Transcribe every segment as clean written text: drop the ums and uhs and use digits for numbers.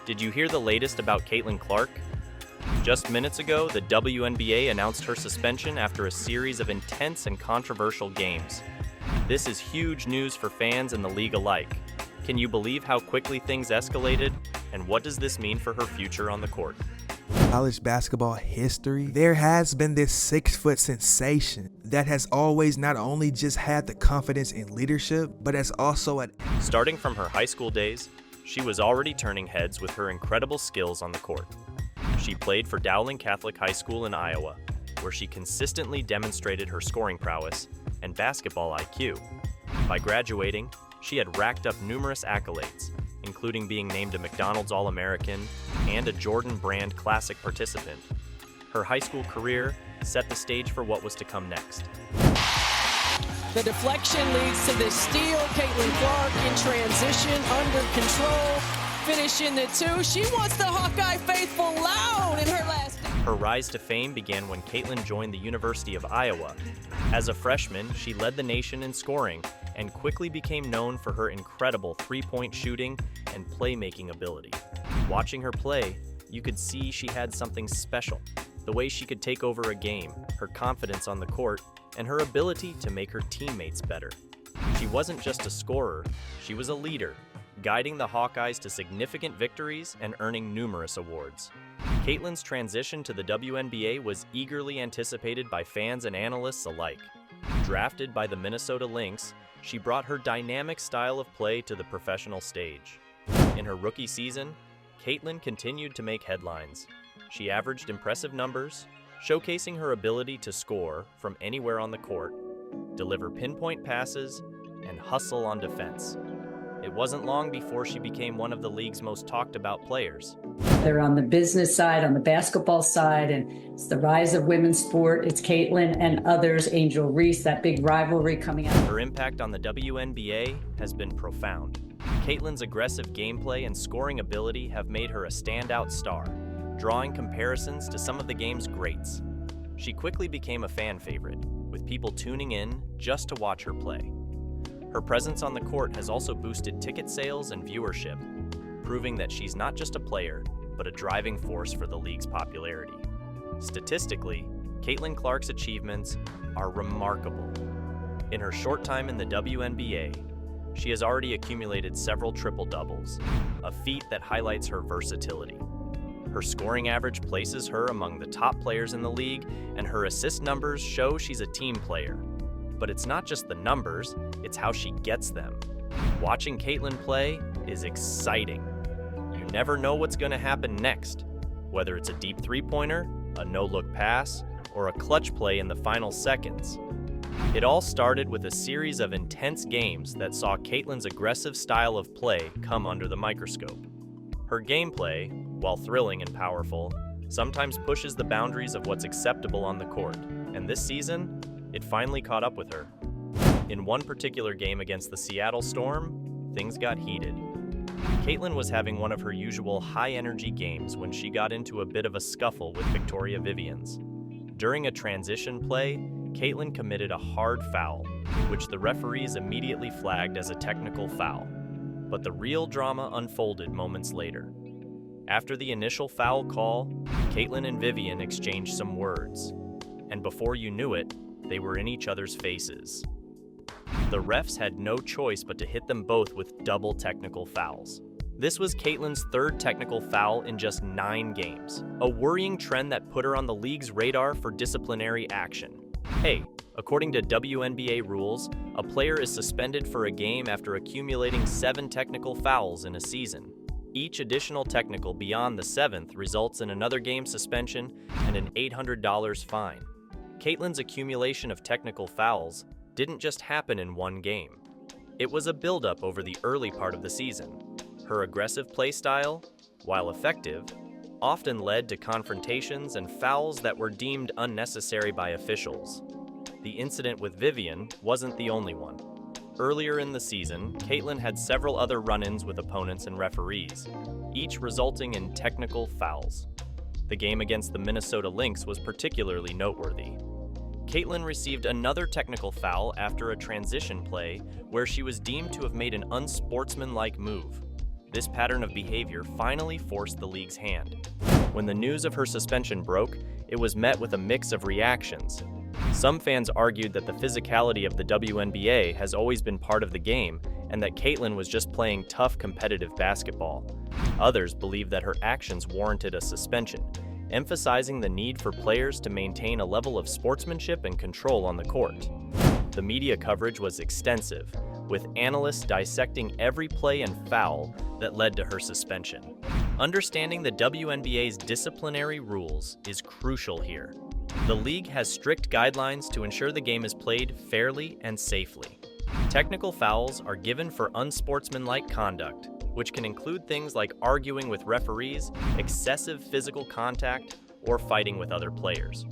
Did you hear the latest about Caitlin Clark? Just minutes ago, the WNBA announced her suspension after a series of intense and controversial games. This is huge news for fans and the league alike. Can you believe how quickly things escalated? And what does this mean for her future on the court? College basketball history, there has been this 6-foot sensation that has always not only just had the confidence in leadership, but has also Starting from her high school days, she was already turning heads with her incredible skills on the court. She played for Dowling Catholic High School in Iowa, where she consistently demonstrated her scoring prowess and basketball IQ. By graduating, she had racked up numerous accolades, including being named a McDonald's All-American and a Jordan Brand Classic participant. Her high school career set the stage for what was to come next. The deflection leads to the steal. Caitlin Clark in transition, under control, finishing the two. She wants the Hawkeye faithful loud in her last. Her rise to fame began when Caitlin joined the University of Iowa. As a freshman, she led the nation in scoring and quickly became known for her incredible three-point shooting and playmaking ability. Watching her play, you could see she had something special. The way she could take over a game, her confidence on the court, and her ability to make her teammates better. She wasn't just a scorer, she was a leader, guiding the Hawkeyes to significant victories and earning numerous awards. Caitlin's transition to the WNBA was eagerly anticipated by fans and analysts alike. Drafted by the Minnesota Lynx, she brought her dynamic style of play to the professional stage. In her rookie season, Caitlin continued to make headlines. She averaged impressive numbers, showcasing her ability to score from anywhere on the court, deliver pinpoint passes, and hustle on defense. It wasn't long before she became one of the league's most talked about players. They're on the business side, on the basketball side, and it's the rise of women's sport. It's Caitlin and others, Angel Reese, that big rivalry coming out. Her impact on the WNBA has been profound. Caitlin's aggressive gameplay and scoring ability have made her a standout star, drawing comparisons to some of the game's greats. She quickly became a fan favorite, with people tuning in just to watch her play. Her presence on the court has also boosted ticket sales and viewership, proving that she's not just a player, but a driving force for the league's popularity. Statistically, Caitlin Clark's achievements are remarkable. In her short time in the WNBA, she has already accumulated several triple-doubles, a feat that highlights her versatility. Her scoring average places her among the top players in the league, and her assist numbers show she's a team player. But it's not just the numbers, it's how she gets them. Watching Caitlin play is exciting. You never know what's going to happen next, whether it's a deep three-pointer, a no-look pass, or a clutch play in the final seconds. It all started with a series of intense games that saw Caitlin's aggressive style of play come under the microscope. Her gameplay, while thrilling and powerful, sometimes pushes the boundaries of what's acceptable on the court, and this season, it finally caught up with her. In one particular game against the Seattle Storm, things got heated. Caitlin was having one of her usual high-energy games when she got into a bit of a scuffle with Victoria Vivians. During a transition play, Caitlin committed a hard foul, which the referees immediately flagged as a technical foul. But the real drama unfolded moments later. After the initial foul call, Caitlin and Vivian exchanged some words, and before you knew it, they were in each other's faces. The refs had no choice but to hit them both with double technical fouls. This was Caitlin's third technical foul in just 9 games, a worrying trend that put her on the league's radar for disciplinary action. Hey, according to WNBA rules, a player is suspended for a game after accumulating 7 technical fouls in a season. Each additional technical beyond the 7th results in another game suspension and an $800 fine. Caitlin's accumulation of technical fouls didn't just happen in one game. It was a buildup over the early part of the season. Her aggressive play style, while effective, often led to confrontations and fouls that were deemed unnecessary by officials. The incident with Vivian wasn't the only one. Earlier in the season, Caitlin had several other run-ins with opponents and referees, each resulting in technical fouls. The game against the Minnesota Lynx was particularly noteworthy. Caitlin received another technical foul after a transition play where she was deemed to have made an unsportsmanlike move. this pattern of behavior finally forced the league's hand. When the news of her suspension broke, it was met with a mix of reactions. Some fans argued that the physicality of the WNBA has always been part of the game and that Caitlin was just playing tough competitive basketball. Others believed that her actions warranted a suspension, emphasizing the need for players to maintain a level of sportsmanship and control on the court. The media coverage was extensive, with analysts dissecting every play and foul that led to her suspension. Understanding the WNBA's disciplinary rules is crucial here. The league has strict guidelines to ensure the game is played fairly and safely. Technical fouls are given for unsportsmanlike conduct, which can include things like arguing with referees, excessive physical contact, or fighting with other players.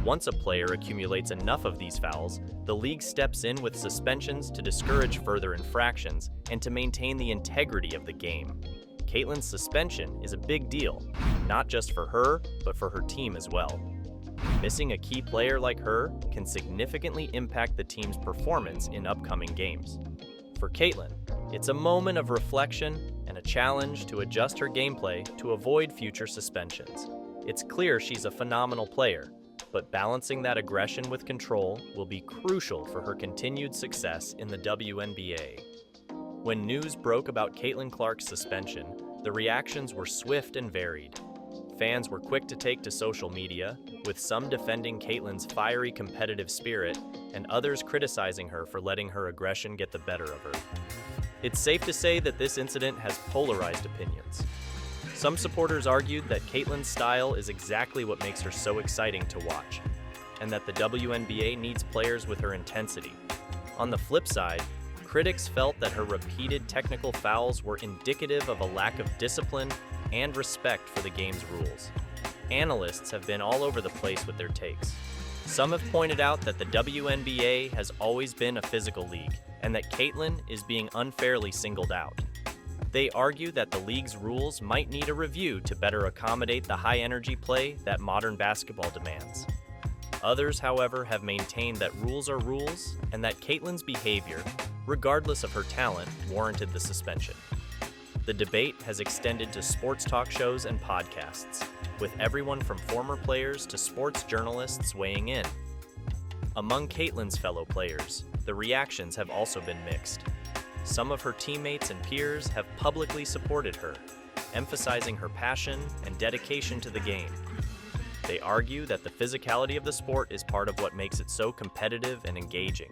Once a player accumulates enough of these fouls, the league steps in with suspensions to discourage further infractions and to maintain the integrity of the game. Caitlin's suspension is a big deal, not just for her, but for her team as well. Missing a key player like her can significantly impact the team's performance in upcoming games. For Caitlin, it's a moment of reflection and a challenge to adjust her gameplay to avoid future suspensions. It's clear she's a phenomenal player, but balancing that aggression with control will be crucial for her continued success in the WNBA. When news broke about Caitlin Clark's suspension, the reactions were swift and varied. Fans were quick to take to social media, with some defending Caitlin's fiery competitive spirit and others criticizing her for letting her aggression get the better of her. It's safe to say that this incident has polarized opinions. Some supporters argued that Caitlin's style is exactly what makes her so exciting to watch, and that the WNBA needs players with her intensity. On the flip side, critics felt that her repeated technical fouls were indicative of a lack of discipline and respect for the game's rules. Analysts have been all over the place with their takes. Some have pointed out that the WNBA has always been a physical league, and that Caitlin is being unfairly singled out. They argue that the league's rules might need a review to better accommodate the high-energy play that modern basketball demands. Others, however, have maintained that rules are rules, and that Caitlin's behavior, regardless of her talent, warranted the suspension. The debate has extended to sports talk shows and podcasts, with everyone from former players to sports journalists weighing in. Among Caitlin's fellow players, the reactions have also been mixed. Some of her teammates and peers have publicly supported her, emphasizing her passion and dedication to the game. They argue that the physicality of the sport is part of what makes it so competitive and engaging.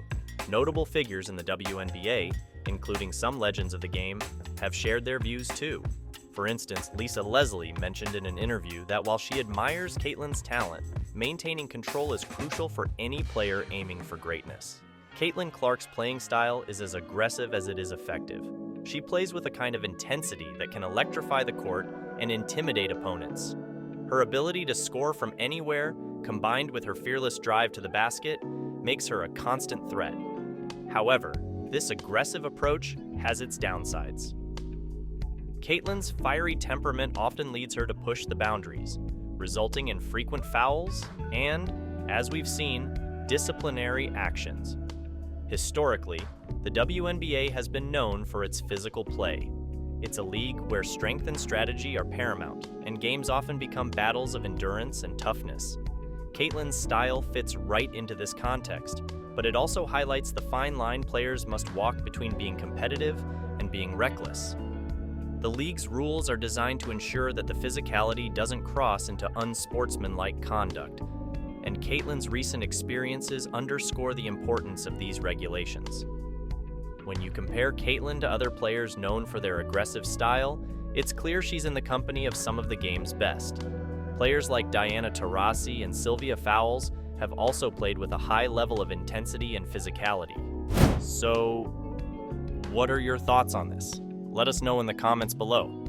Notable figures in the WNBA, including some legends of the game, have shared their views too. For instance, Lisa Leslie mentioned in an interview that while she admires Caitlin's talent, maintaining control is crucial for any player aiming for greatness. Caitlin Clark's playing style is as aggressive as it is effective. She plays with a kind of intensity that can electrify the court and intimidate opponents. Her ability to score from anywhere, combined with her fearless drive to the basket, makes her a constant threat. However, this aggressive approach has its downsides. Caitlin's fiery temperament often leads her to push the boundaries, resulting in frequent fouls and, as we've seen, disciplinary actions. Historically, the WNBA has been known for its physical play. It's a league where strength and strategy are paramount, and games often become battles of endurance and toughness. Caitlin's style fits right into this context, but it also highlights the fine line players must walk between being competitive and being reckless. The league's rules are designed to ensure that the physicality doesn't cross into unsportsmanlike conduct, and Caitlin's recent experiences underscore the importance of these regulations. When you compare Caitlin to other players known for their aggressive style, it's clear she's in the company of some of the game's best. Players like Diana Taurasi and Sylvia Fowles have also played with a high level of intensity and physicality. So, what are your thoughts on this? Let us know in the comments below.